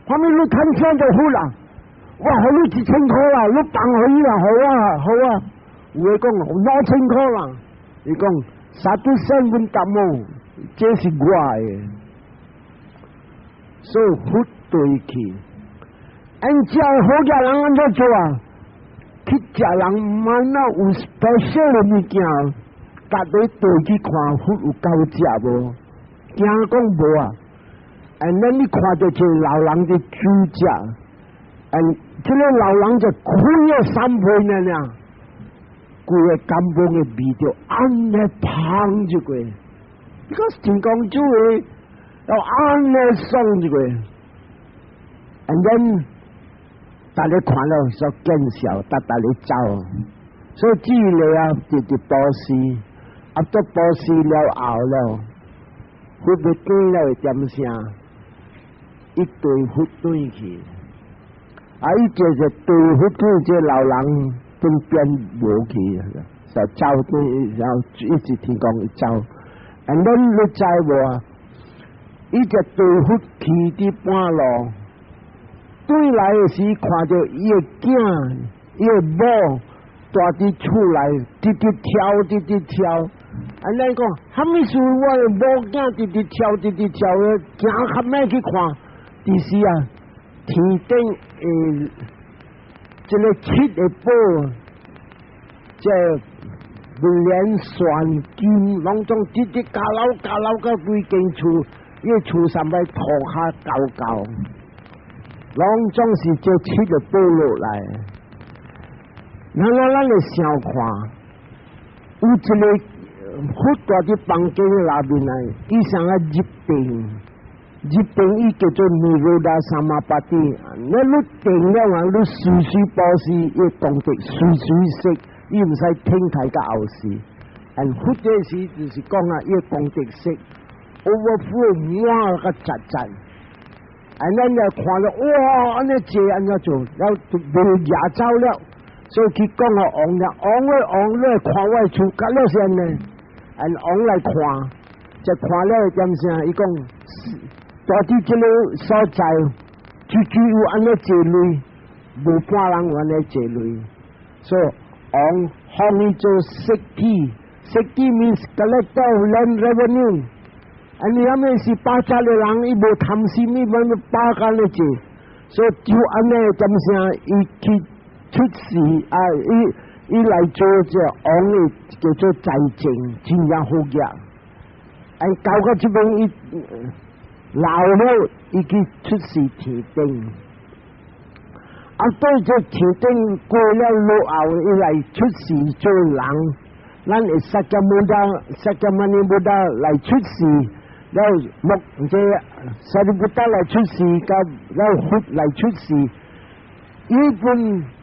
後面你彈聲就好啦，哇，好你1000塊啦，你幫可以啦，好啊，有嘅講5000塊啦，伊講1 sen pun tak mau，這是我嘅。所以忽對去，按照好家人安怎做啊？去家人唔係那有 special 嘅物件，家己對去看忽有夠食無？驚講無啊！and then 你看到這老人嘅煮食，and 這個老人就開咗3倍呢呀，佢嘅甘榜嘅味道安尼香一個，呢個是真講究嘅。要安尼爽一個 ，and then 大家看了說見笑，大家走，所以之後啊，直報時，到報時了後了，佢哋對了點聲，一對忽對去，伊就是對忽對，這老人都變無去，就走對，然後一直聽講走 ，and then 你知無啊？伊只對忽去啲半路，對來嘅時看到伊嘅囝、伊嘅某大啲出來，直跳，安尼講，蝦米事我嘅某囝直跳嘅，行合咩去看？第時啊，天頂誒，即個7個寶，即連旋金，攏總直加樓到規間厝。因為厝上面土下高，攏總是這7個寶落來。咱嚟想看，有一個好大啲房間內面來，伊上個入定伊叫做Niroda Samapatti。那你定了啊，你隨報時伊功德隨息，伊唔使聽太個後事。and 或者時就是講啊，伊功德息。overflow 哇個雜，安尼就看到哇，安尼這安怎做，然後就野走了，所以佢講我昂了，看我厝隔了先呢，昂來看，就看了點聲，伊講到底這個所在，只有安尼這類，無半人有安尼這類，所以昂向伊做Sekti means collector land revenue。你阿妹是巴扎的人，伊無貪心，伊冇巴干的做，所以就安尼點聲，伊去出事啊！伊來做這昂的叫做財政，真正好嘅。到到這邊伊老了，伊去出事天頂。對這天頂過了落後，伊來出事做人，咱會薩迦牟尼布達來出事。然後木這薩利布達來出事，然後忽來出事，一般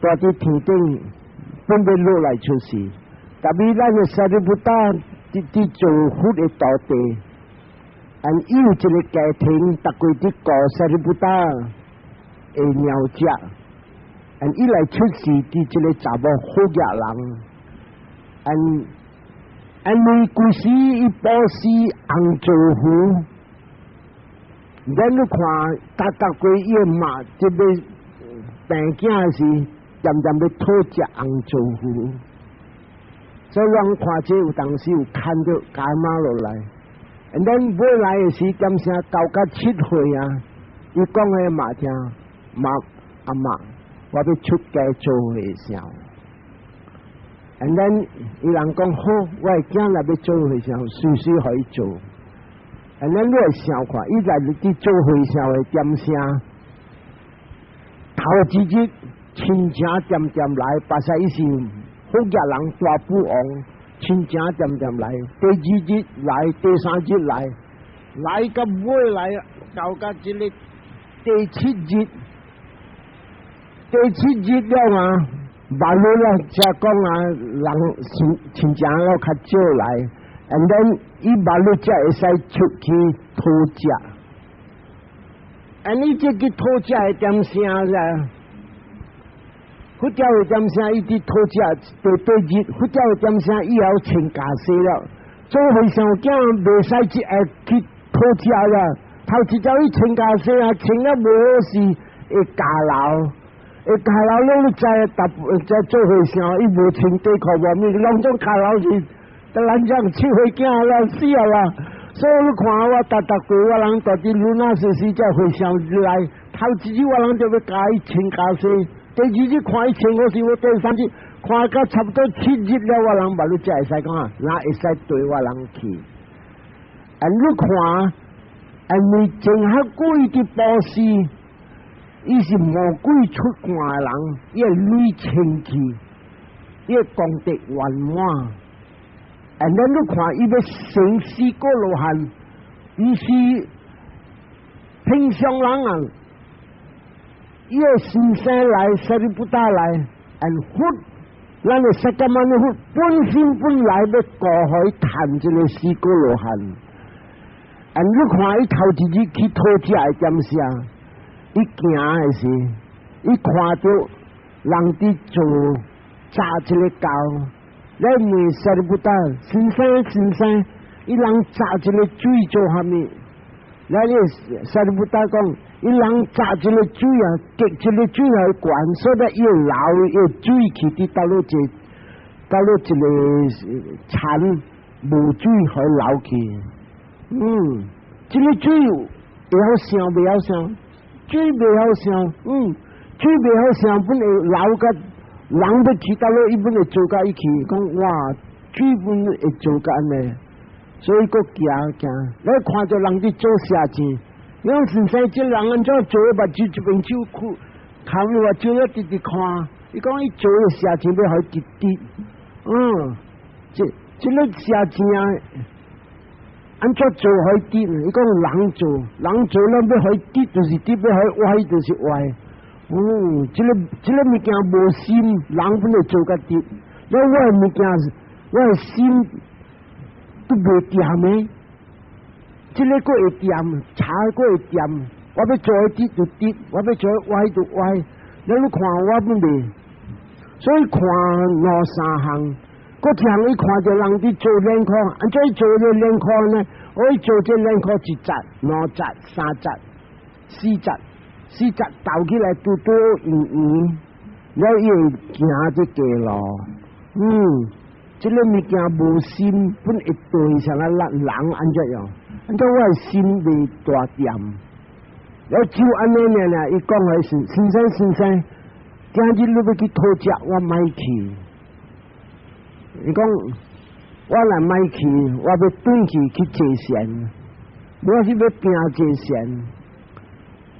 大啲天頂本被落來出事，特別咱嘅薩利布達啲做忽嘅道地，伊有一個家庭，大概啲個薩利布達嘅鳥隻，伊來出事啲這個查某好嘅人，你故事一波是紅做虎，咱你看，搭过夜马，这边病囝时，渐渐要讨食红豆腐，所以人看这有当时有看到加码落来。咱买来的时，点声到7岁啊，伊讲的嘛听，妈阿妈，我要出家做和尚。伊人讲好，我的囝来要做和尚，随时可以做。你会想看，伊来伫做和尚的点声，头一日亲情点点来，巴萨伊是福家人大富翁，亲情点点来。第2日来，第3日来，来到尾来到这个第7日，第7日了啊，马路啦，才讲啊，人亲情了较少来。伊马路才会使出去讨食，你这去讨食的点声啦？佛教的点声，伊伫讨食第日，佛教的点声以后穿家西了，做和尚囝袂使去讨食啦。头一朝伊穿家西啊，穿啊无好势，会家老，你知做和尚，伊无穿短裤无面，拢种家老是。咱这样七岁囝啦死啊啦！所以你看我搭过，我人到底如那时才会想来。头一日我人就要加伊穿家西，第2日看伊穿我是我第3日看到差不多7日了，我人马路才会使讲啊，那会使对我人去。你看，你正好贵的宝石，伊是魔鬼出汗的人，伊会累清气，伊会功德圆满。你看，伊要成4个罗汉，伊是平常人啊。伊个先生来，萨利布达来，佛，咱个释迦牟尼佛本身本来要过海谈这个4个罗汉。你看，伊头一日去讨食的点声，伊行的时，伊看到人伫做炸这个糕。来问萨利布达先生，伊人炸一个水做虾米？来个萨利布达讲，伊人炸一个水啊，激一个水来灌，所以伊流伊水去伫倒落一个铲无水可流去。这个水会晓想袂晓想？水袂晓想，水袂晓想，本会流甲。人要去到了，伊本会做甲伊去，讲哇，水本会做甲安尼，所以佫行，来看着人伫做邪钱，讲先生这人安怎做目睭一边手哭，看目睭了直直看，伊讲伊做的邪钱要互伊滴，这个邪钱啊，安怎做互伊滴？伊讲人做咱要互伊滴就是滴，要互伊歪就是歪。这个物件无心，人本来做甲滴。那我的物件，我的心都袂掂的。这个佫会掂，茶佫会掂。我要做一滴就滴，我要做歪就歪。你看我本来，所以看2、3项，佫一项伊看着人伫做练课，安怎做这练课呢？我伊做这练课1节、2节、3节、4节。4节倒起来拄拄圆，了伊会行这街路。这个物件无心，本会对上啊人安怎样？安怎我的心未大掂？了就安尼呢？伊讲的是先生，今日你要去讨食，我买去。伊讲我来买去，我要转去坐仙，我是要拼坐仙。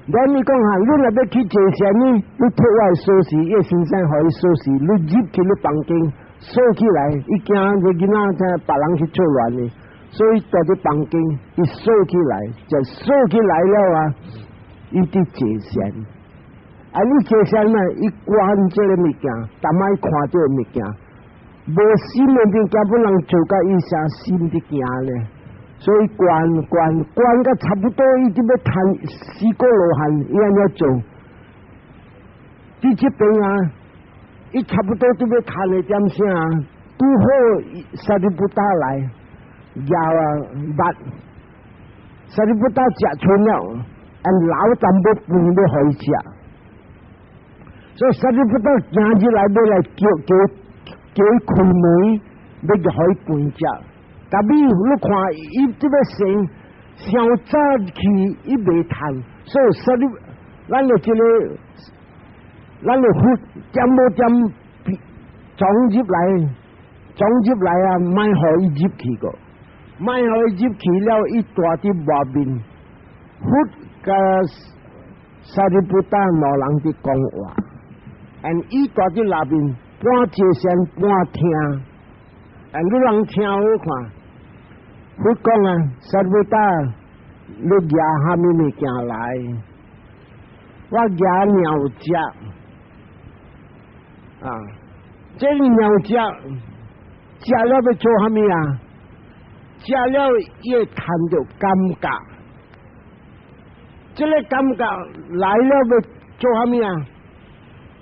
咱你讲哈，你若要去坐仙呢，你托我的锁匙，叶先生互伊锁匙，你入去你房间锁起来，伊惊这囡仔在别人去作乱呢，所以在这房间伊锁起来，就锁起来了啊，伊伫坐仙。你坐仙呢，伊关这个物件，但卖看这个物件，无心的物件不能做甲伊啥心的行呢。所以关到差不多，伊就要谈4个罗汉，伊安怎做？伫这边啊，伊差不多就要谈的点啥？拄好萨利布达来，咬啊捌，萨利布达食穿了，老淡要饭要互伊食，所以萨利布达今日来要来叫伊开门，要互伊饭食。但你看伊这个生上早起伊未趁，所以萨利咱就这个，咱就点无点装入来啊，卖互伊入去个，卖互伊入去了，伊大伫外面，甲萨利布达老人伫讲话，伊大伫内面半接声半听，你人听好看，讲啊，萨利布达，你举虾米物件来？我举鸟只啊，这鸟只食了要做虾米啊？食了伊会谈到感觉，这个感觉来了要做虾米啊？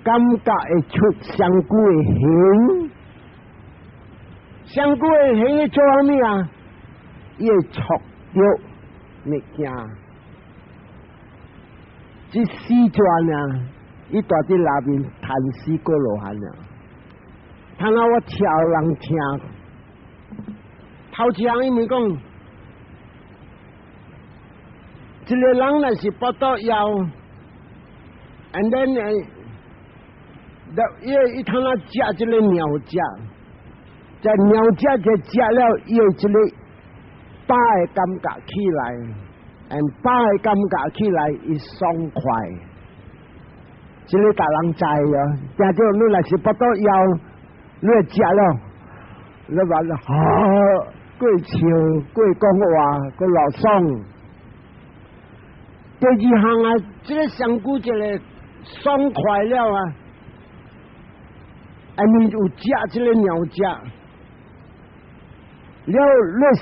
感觉会出香菇的形，香菇的形会做虾米啊？伊会触到物件。这四转啊，伊大伫内面弹四个罗汉啊，听到我跳人听，头前伊咪讲，一个人若是腹肚枵 ，and then 伊通那食这个鸟只，在鸟只就食了，伊有这个饱的感觉起来。饱的感觉起来，伊爽快。这个大人知哦，听到你若是腹肚枵，你食了，你话了过笑，过讲话，过老爽。第二项啊，这个香菇这个爽快了啊，你有食这个鸟只，了你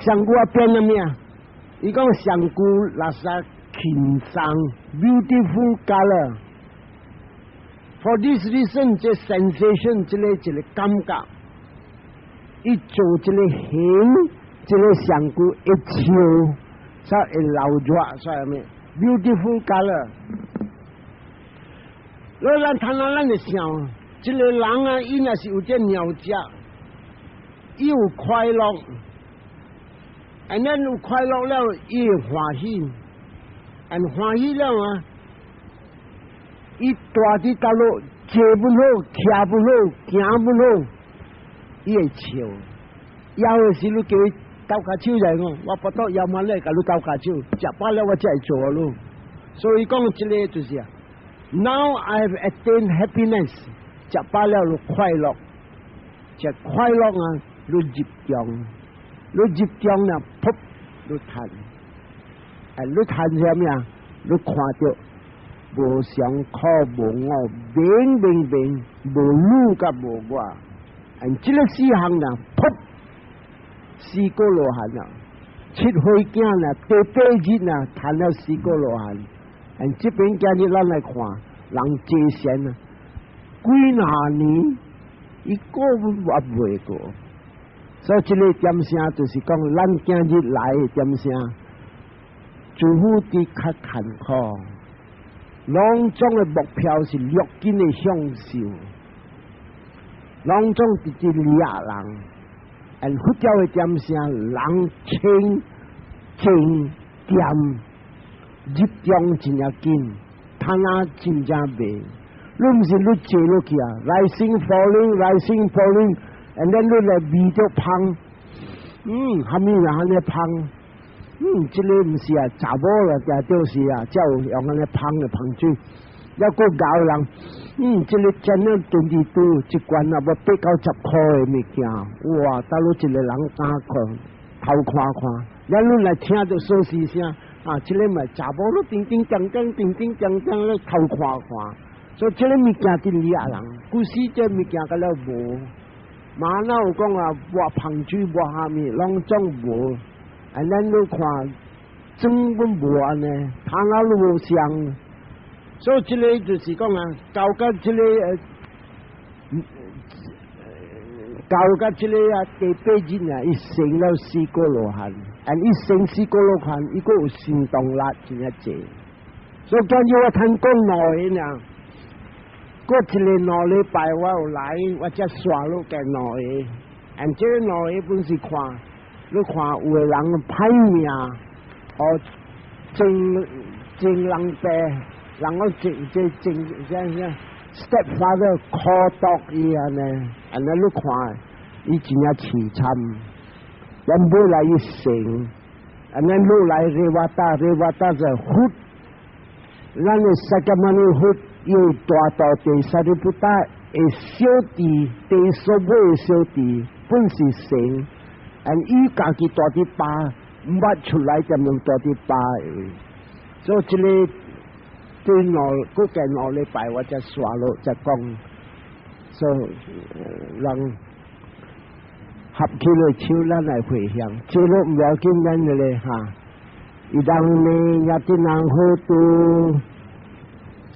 香菇啊变了咩？伊讲香菇垃圾轻松 beautiful color。For this reason， 这 sensation 这个感觉，伊做这个形，这个香菇一烧，才会流热，所以咩 beautiful color。咱看到咱就想，这个人啊，伊若是有这鸟只，伊有快乐。and then 有快乐了，伊会欢喜，and 欢喜了啊，伊大伫道路坐不好，徛不好，行不好，伊会笑。枵的时，你叫伊抖下手来讲，我腹肚枵嘛咧，甲你抖下手，食饱了我才会做咯。所以讲这个就是啊 ，Now I have attained happiness， 食饱了就快乐，食快乐啊，就集中。你集中了，噗，你叹，你叹什么啊？你看到无上苦无我，明，无路甲无我，这个四项啊，噗，四个罗汉啊，七岁囝啊，第八日啊，谈了四个罗汉，这边今日咱来看，人接仙啊，几哪年，一个也未过。所以这个点声就是讲，咱今日来的点声，似乎伫较坎坷，拢总的目标是略紧的享受，拢总直接掠人，佛教的点声，人清静点，集中真要紧，他那真正袂，你毋是你坐落去啊，rising falling。and then 你来味着芳，虾米人安尼芳，这个毋是啊，查某啦，就是啊，才有用安尼芳的芳水，要个教人，这个真正22一罐啊，要8到10块的物件，哇，到你一个人敢看，偷看，然后你来听着说是声，啊，这个嘛查某都叮叮当咧偷看，所以这个物件真厉害人，古时这物件个了无。马那有讲啊，无芳水无虾米，拢总无。咱你看，真本无安尼，他那都无相。所以这个就是讲啊，到甲这个到甲这个啊第8日啊，伊生了4个罗汉，伊生4个罗汉，伊个有行动力真一济。所以今日我聽講內呢，過一個兩禮拜我有來，我才刷落嘅內，而這內本是看，你看有個人歹命，哦，真人病，然後真 stepfather call dog 伊安尼，安尼你看，伊真係凄慘，咱冇來一成，安尼攞來re wata就呼。咱嘅釋迦牟尼佛要大道地薩利布達嘅小弟，地所買嘅小弟本是神，伊家己大啲巴，唔捌出來就用大啲巴嘅，所以呢個對嗰個兩禮拜我就刷落就講，所以人合起來手咱來回向，這落唔要緊咱嘅咧嚇，伊當你也啲人好多。